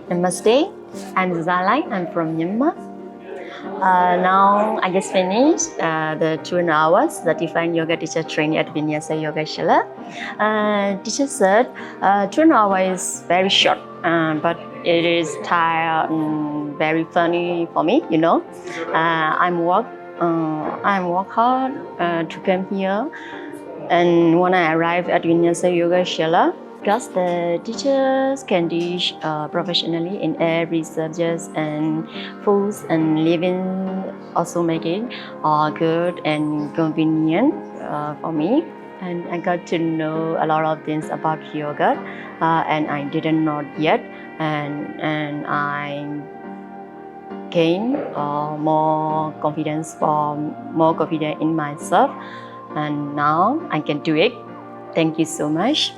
Namaste, I'm Zalai, I'm from Myanmar. Now I just finished the 2 hours certified yoga teacher training at Vinyasa Yogashala. Teacher said 2 hours is very short, but it is tired and very funny for me, you know. I'm work hard to come here, and when I arrived at Vinyasa Yogashala, because the teachers can teach professionally in every subject, and foods and living also make it good and convenient for me. And I got to know a lot of things about yoga, and I didn't know yet, and I gained more confidence in myself, and now I can do it. Thank you so much.